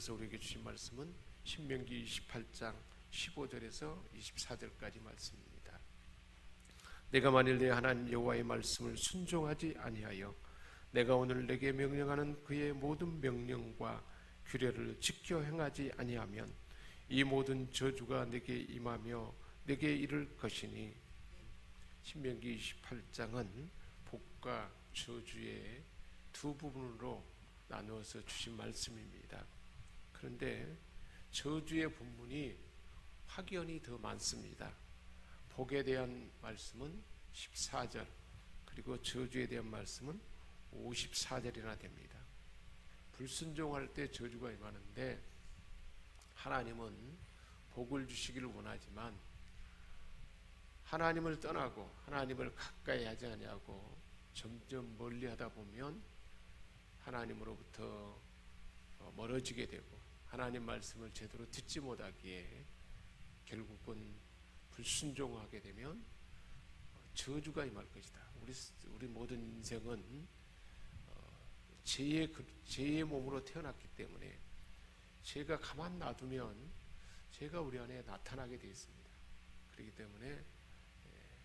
하나님께서 우리에게 주신 말씀은 신명기 28장 15절에서 24절까지 말씀입니다. 내가 만일 내 하나님 여호와의 말씀을 순종하지 아니하여 내가 오늘 내게 명령하는 그의 모든 명령과 규례를 지켜 행하지 아니하면 이 모든 저주가 내게 임하며 내게 이를 것이니. 신명기 28장은 복과 저주의 두 부분으로 나누어서 주신 말씀입니다. 그런데 저주의 본문이 확연히 더 많습니다. 복에 대한 말씀은 14절, 그리고 저주에 대한 말씀은 54절이나 됩니다. 불순종할 때 저주가 임하는데 하나님은 복을 주시기를 원하지만 하나님을 떠나고 하나님을 가까이 하지 아니하고 점점 멀리 하다 보면 하나님으로부터 멀어지게 되고 하나님 말씀을 제대로 듣지 못하기에 결국은 불순종하게 되면 저주가 임할 것이다. 우리 모든 인생은 죄의 몸으로 태어났기 때문에 죄가 가만 놔두면 죄가 우리 안에 나타나게 되어 있습니다. 그렇기 때문에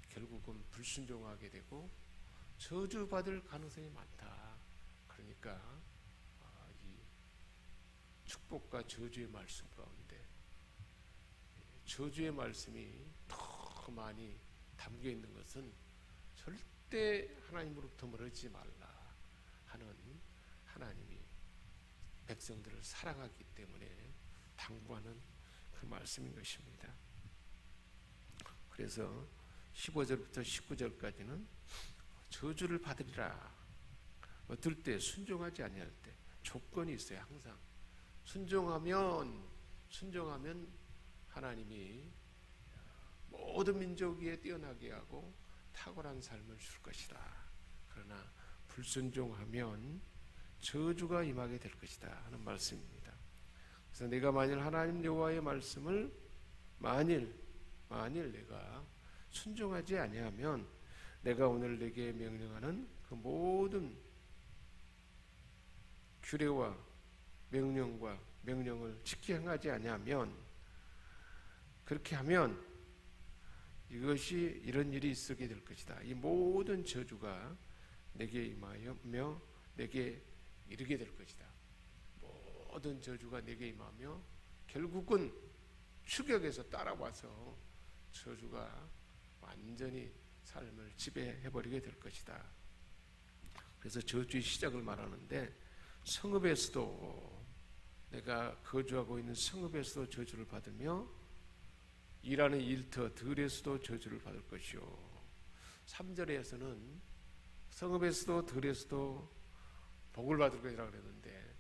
결국은 불순종하게 되고 저주받을 가능성이 많다. 그러니까 이 축복과 저주의 말씀 가운데 저주의 말씀이 더 많이 담겨 있는 것은 절대 하나님으로부터 멀어지지 말라 하는 하나님이 백성들을 사랑하기 때문에 당부하는 그 말씀인 것입니다. 그래서 15절부터 19절까지는 저주를 받으리라. 어떨 때 순종하지 아니할 때 조건이 있어요. 항상 순종하면 하나님이 모든 민족 위에 뛰어나게 하고 탁월한 삶을 줄 것이다. 그러나 불순종하면 저주가 임하게 될 것이다 하는 말씀입니다. 그래서 내가 만일 하나님 여호와의 말씀을 만일 내가 순종하지 아니하면 내가 오늘 내게 명령하는 그 모든 규례와 명령을 지켜 행하지 아니하면, 그렇게 하면 이것이 이런 일이 있게 될 것이다. 이 모든 저주가 내게 임하며 내게 이르게 될 것이다. 모든 저주가 내게 임하며 결국은 추격해서 따라와서 저주가 완전히 삶을 지배해버리게 될 것이다. 그래서 저주의 시작을 말하는데 성읍에서도, 내가 거주하고 있는 성읍에서도 저주를 받으며 일하는 일터 들에서도 저주를 받을 것이요. 3절에서는 성읍에서도 들에서도 복을 받을 것이라고 그랬는데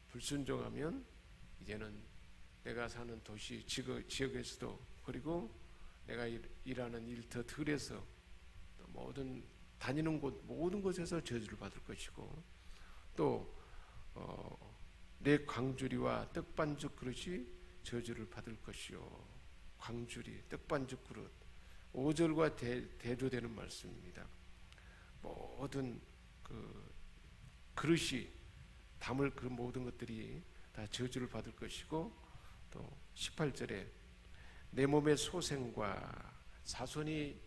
불순종하면 이제는 내가 사는 도시 지역에서도, 그리고 내가 일하는 일터 들에서, 모든 다니는 곳 모든 곳에서 저주를 받을 것이고, 또 내 광주리와 떡반죽 그릇이 저주를 받을 것이요. 광주리, 떡반죽 그릇, 5절과 대조되는 말씀입니다. 모든 그 그릇이 담을 그 모든 것들이 다 저주를 받을 것이고, 또 18절에 내 몸의 소생과 자손이,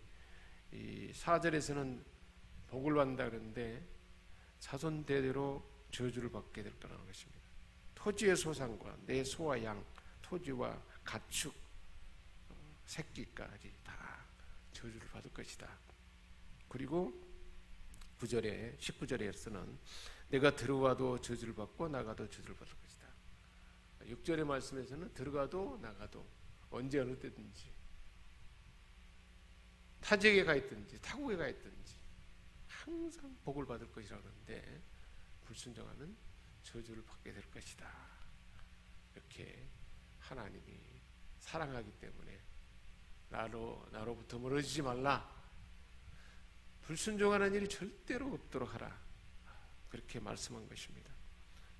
이 4절에서는 복을 받는다 그러는데 자손 대대로 저주를 받게 될 거라는 것입니다. 토지의 소산과 내 소와 양, 토지와 가축, 새끼까지 다 저주를 받을 것이다. 그리고 19절에서는 내가 들어와도 저주를 받고 나가도 저주를 받을 것이다. 6절의 말씀에서는 들어가도 나가도 언제 어느 때든지, 타지역에 가 있든지 타국에 가 있든지 항상 복을 받을 것이라고 하는데 불순종하면 저주를 받게 될 것이다. 이렇게 하나님이 사랑하기 때문에 나로부터 멀어지지 말라, 불순종하는 일이 절대로 없도록 하라, 그렇게 말씀한 것입니다.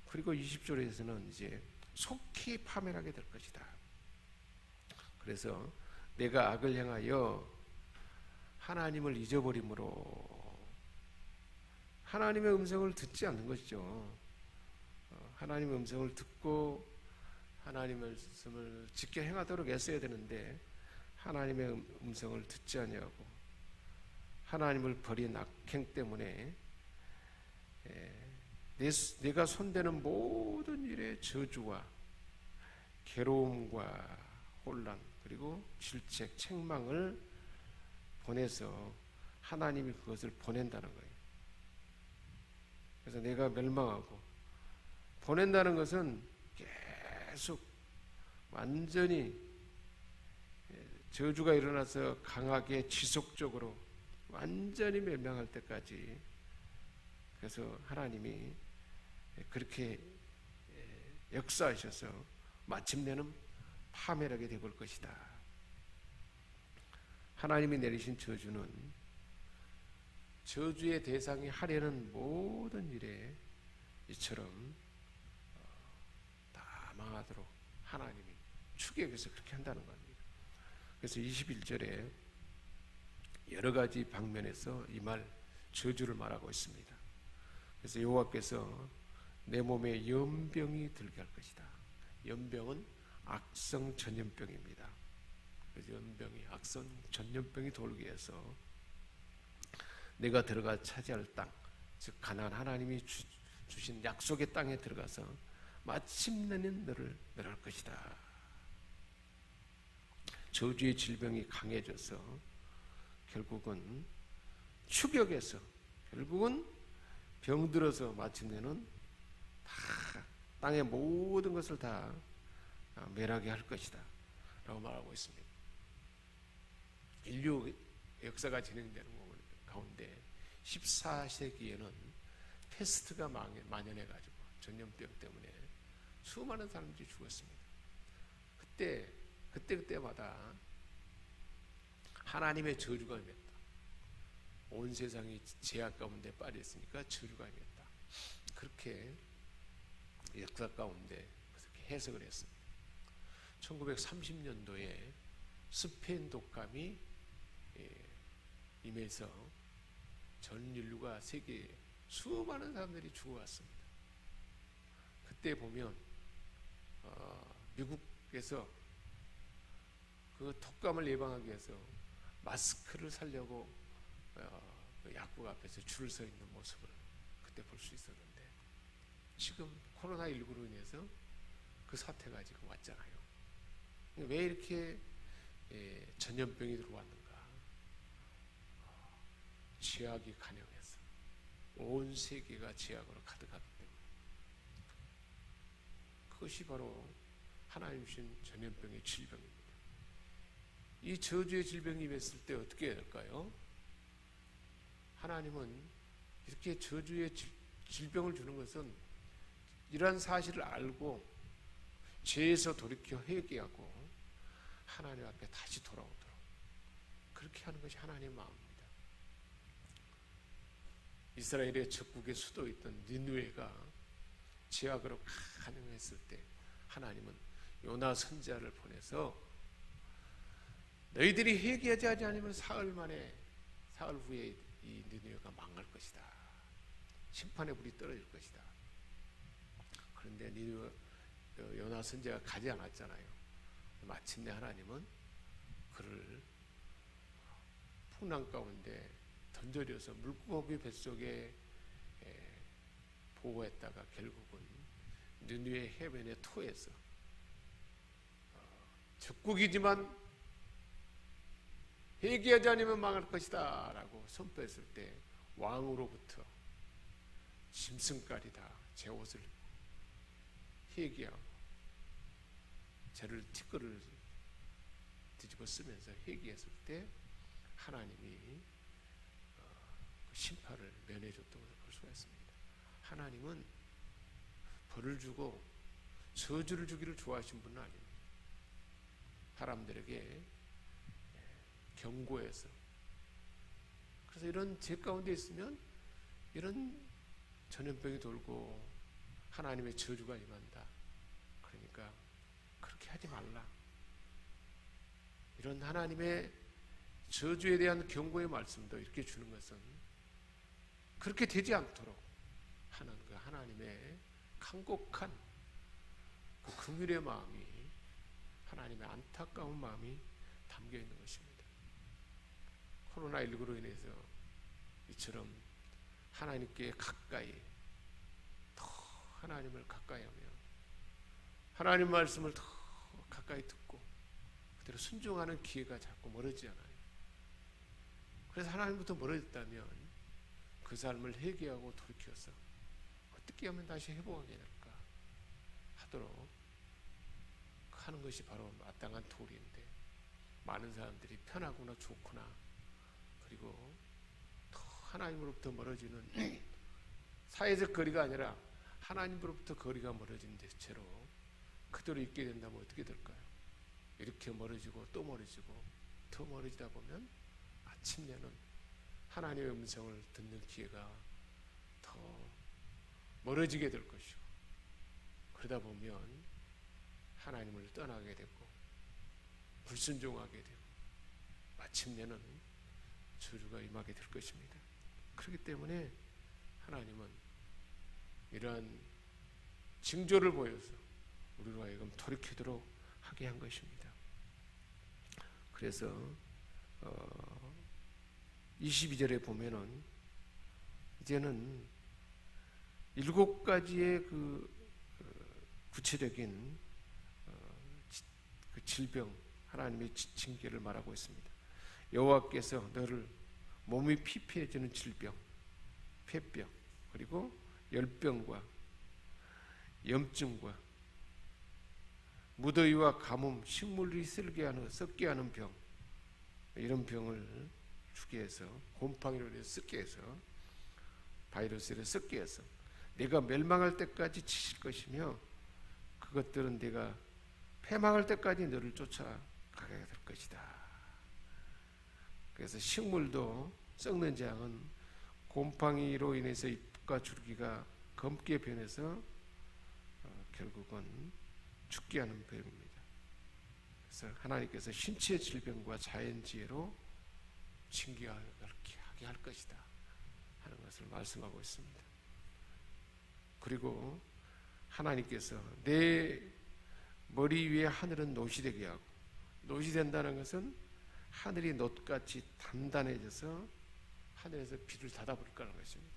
그리고 20절에서는 이제 속히 파멸하게 될 것이다. 그래서 내가 악을 행하여 하나님을 잊어버림으로, 하나님의 음성을 듣지 않는 것이죠. 하나님의 음성을 듣고 하나님의 말씀을 지켜 행하도록 애써야 되는데 하나님의 음성을 듣지 아니하고 하나님을 버린 악행 때문에 내가 손대는 모든 일에 저주와 괴로움과 혼란 그리고 질책, 책망을 보내서 하나님이 그것을 보낸다는 거예요. 그래서 내가 멸망하고 보낸다는 것은 계속 완전히 저주가 일어나서 강하게 지속적으로 완전히 멸망할 때까지 그래서 하나님이 그렇게 역사하셔서 마침내는 파멸하게 되볼 것이다. 하나님이 내리신 저주는 저주의 대상이 하려는 모든 일에 이처럼 다 망하도록 하나님이 추격해서 그렇게 한다는 겁니다. 그래서 21절에 여러 가지 방면에서 이 말 저주를 말하고 있습니다. 그래서 여호와께서 내 몸에 연병이 들게 할 것이다. 연병은 악성 전염병입니다. 그래서 연병이 악성 전염병이 돌게 해서 내가 들어가 차지할 땅, 즉 가나안 하나님이 주신 약속의 땅에 들어가서 마침내는 너를 멸할 것이다. 저주의 질병이 강해져서 결국은 추격해서 결국은 병들어서 마침내는 다 땅의 모든 것을 다 멸하게 할 것이다 라고 말하고 있습니다. 인류 역사가 진행되는 가운데 14세기에는 패스트가 만연해가지고 전염병 때문에 수많은 사람들이 죽었습니다. 그때마다 하나님의 저주가 임했다. 온 세상이 죄악 가운데 빠졌으니까 저주가 임했다. 그렇게 역사 가운데 그렇게 해석을 했습니다. 1930년도에 스페인 독감이 임해서 전 인류가 세계에 수많은 사람들이 죽어왔습니다. 그때 보면 미국에서 그 독감을 예방하기 위해서 마스크를 사려고 약국 앞에서 줄을 서 있는 모습을 그때 볼 수 있었는데 지금 코로나19로 인해서 그 사태가 지금 왔잖아요. 왜 이렇게 전염병이 들어왔는가? 죄악이 간영해서 온 세계가 죄악으로 가득하기 때문에 그것이 바로 하나님 주신 전염병의 질병입니다. 이 저주의 질병이 임했을 때 어떻게 해야 될까요? 하나님은 이렇게 저주의 질병을 주는 것은 이러한 사실을 알고 죄에서 돌이켜 회개하고 하나님 앞에 다시 돌아오도록 그렇게 하는 것이 하나님의 마음입니다. 이스라엘의 적국의 수도였던 니느웨가 죄악으로 간영했을 때 하나님은 요나 선지자를 보내서 너희들이 회개하지 않으면 사흘 후에 이 니느웨가 망할 것이다. 심판의 불이 떨어질 것이다. 그런데 니느웨 요나 선지자가 가지 않았잖아요. 마침내 하나님은 그를 풍랑 가운데 던져려서 물고기 뱃속에 보호했다가 결국은 니느웨 해변에 토해서 적국이지만 회개하지 않으면 망할 것이다 라고 선포했을 때 왕으로부터 짐승까지 다 제 옷을 회개하고 죄를 티끌을 뒤집어 쓰면서 회개했을 때 하나님이 그 심판을 면해줬다고 볼 수가 있습니다. 하나님은 벌을 주고 저주를 주기를 좋아하신 분은 아닙니다. 사람들에게 경고해서 그래서 이런 죄 가운데 있으면 이런 전염병이 돌고 하나님의 저주가 임한다. 그러니까 그렇게 하지 말라. 이런 하나님의 저주에 대한 경고의 말씀도 이렇게 주는 것은 그렇게 되지 않도록 하는 그 하나님의 간곡한 그 긍휼의 마음이, 하나님의 안타까운 마음이 담겨 있는 것입니다. 코로나19로 인해서 이처럼 하나님께 가까이, 더 하나님을 가까이 하며 하나님 말씀을 더 가까이 듣고 그대로 순종하는 기회가 자꾸 멀어지잖아요. 그래서 하나님부터 멀어졌다면 그 삶을 회개하고 돌이켜서 어떻게 하면 다시 회복하게 될까 하도록 하는 것이 바로 마땅한 도리인데, 많은 사람들이 편하구나, 좋구나, 그리고 더 하나님으로부터 멀어지는 사회적 거리가 아니라 하나님으로부터 거리가 멀어진 채로 그대로 있게 된다면 어떻게 될까요? 이렇게 멀어지고 또 멀어지고 더 멀어지다 보면 마침내는 하나님의 음성을 듣는 기회가 더 멀어지게 될 것이고, 그러다 보면 하나님을 떠나게 되고 불순종하게 되고 마침내는 저주가 임하게 될 것입니다. 그렇기 때문에 하나님은 이러한 징조를 보여서 우리로 하여금 돌이키도록 하게 한 것입니다. 그래서 22절에 보면은 이제는 7가지의 그 구체적인 그 질병, 하나님의 징계를 말하고 있습니다. 여호와께서 너를 몸이 피폐해지는 질병, 폐병, 그리고 열병과 염증과 무더위와 가뭄, 식물이 썩게 하는 병, 이런 병을 주게 해서, 곰팡이로 인해서 썩게 해서, 바이러스를 썩게 해서 내가 멸망할 때까지 치실 것이며, 그것들은 내가 패망할 때까지 너를 쫓아가게 될 것이다. 그래서 식물도 썩는 재앙은 곰팡이로 인해서 잎과 줄기가 검게 변해서 결국은 죽게 하는 병입니다. 그래서 하나님께서 신체의 질병과 자연지혜로 징계하게 할 것이다 하는 것을 말씀하고 있습니다. 그리고 하나님께서 내 머리 위에 하늘은 노시 되게 하고, 노시 된다는 것은 하늘이 놋같이 단단해져서 하늘에서 비를 닫아버릴 거라는 것입니다.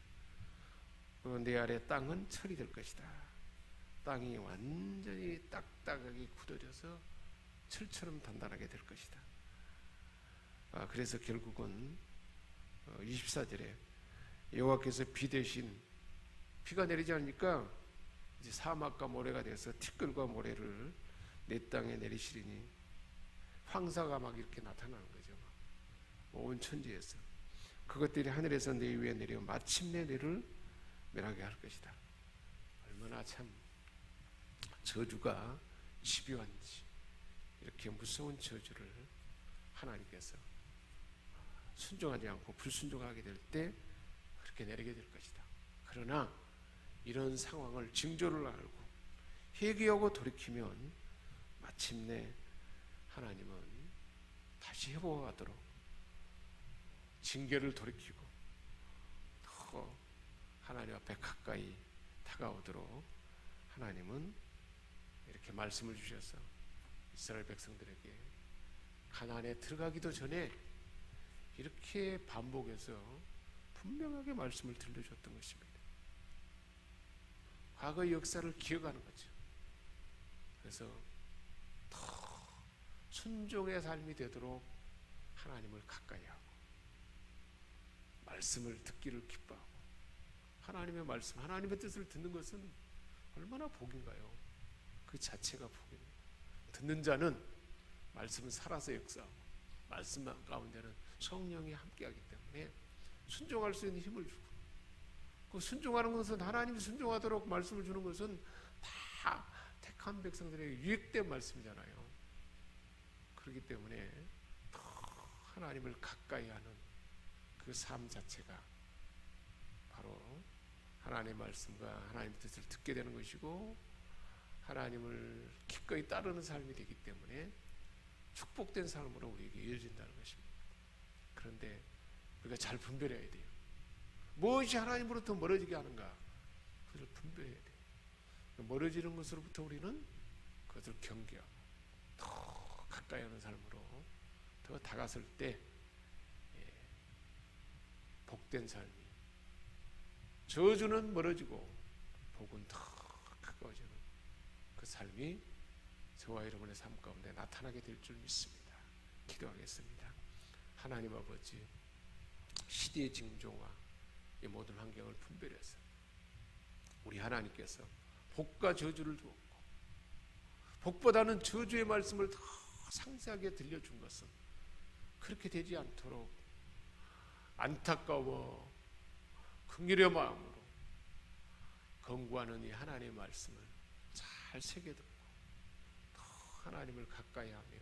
그리고 내 아래 땅은 철이 될 것이다. 땅이 완전히 딱딱하게 굳어져서 철처럼 단단하게 될 것이다. 그래서 결국은 24절에 여호와께서 비 대신, 비가 내리지 않으니까 이제 사막과 모래가 돼서 티끌과 모래를 내 땅에 내리시리니, 황사가 막 이렇게 나타나는 거죠. 온 천지에서 그것들이 하늘에서 내 위에 내려 마침내 너를 멸하게 할 것이다. 얼마나 참 저주가 집요한지, 이렇게 무서운 저주를 하나님께서 순종하지 않고 불순종하게 될 때 그렇게 내리게 될 것이다. 그러나 이런 상황을, 징조를 알고 회개하고 돌이키면 마침내 하나님은 다시 회복하도록 징계를 돌이키고 더 하나님 앞에 가까이 다가오도록 하나님은 이렇게 말씀을 주셔서 이스라엘 백성들에게 가나안에 들어가기도 전에 이렇게 반복해서 분명하게 말씀을 들려줬던 것입니다. 과거의 역사를 기억하는 거죠. 그래서 더 순종의 삶이 되도록 하나님을 가까이 하고 말씀을 듣기를 기뻐하고, 하나님의 말씀, 하나님의 뜻을 듣는 것은 얼마나 복인가요? 그 자체가 복입니다. 듣는 자는 말씀은 살아서 역사하고, 말씀 가운데는 성령이 함께하기 때문에 순종할 수 있는 힘을 주고, 그 순종하는 것은, 하나님이 순종하도록 말씀을 주는 것은 다 택한 백성들에게 유익된 말씀이잖아요. 그렇기 때문에 더 하나님을 가까이 하는 그 삶 자체가 바로 하나님의 말씀과 하나님의 뜻을 듣게 되는 것이고, 하나님을 기꺼이 따르는 삶이 되기 때문에 축복된 삶으로 우리에게 이어진다는 것입니다. 그런데 우리가 잘 분별해야 돼요. 무엇이 하나님으로부터 멀어지게 하는가, 그것을 분별해야 돼요. 멀어지는 것으로부터 우리는 그것을 경계하고 더 가까이 하는 삶으로 더 다가설 때 복된 삶이, 저주는 멀어지고 복은 더 가까워지는 그 삶이 저와 여러분의 삶 가운데 나타나게 될 줄 믿습니다. 기도하겠습니다. 하나님 아버지, 시대의 징조와 이 모든 환경을 분별해서 우리 하나님께서 복과 저주를 두었고 복보다는 저주의 말씀을 더 상세하게 들려준 것은 그렇게 되지 않도록 안타까워 긍휼의 마음으로 권고하는 이 하나님의 말씀을 잘 새겨듣고 더 하나님을 가까이 하며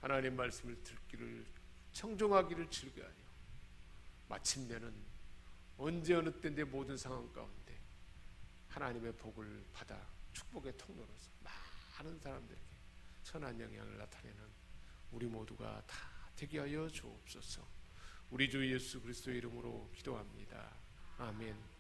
하나님 말씀을 듣기를 청종하기를 즐겨하여 마침내는 언제 어느 때인데 모든 상황 가운데 하나님의 복을 받아 축복의 통로로서 많은 사람들에게 선한 영향을 나타내는 우리 모두가 다 되게 하여 주옵소서. 우리 주 예수 그리스도의 이름으로 기도합니다. 아멘.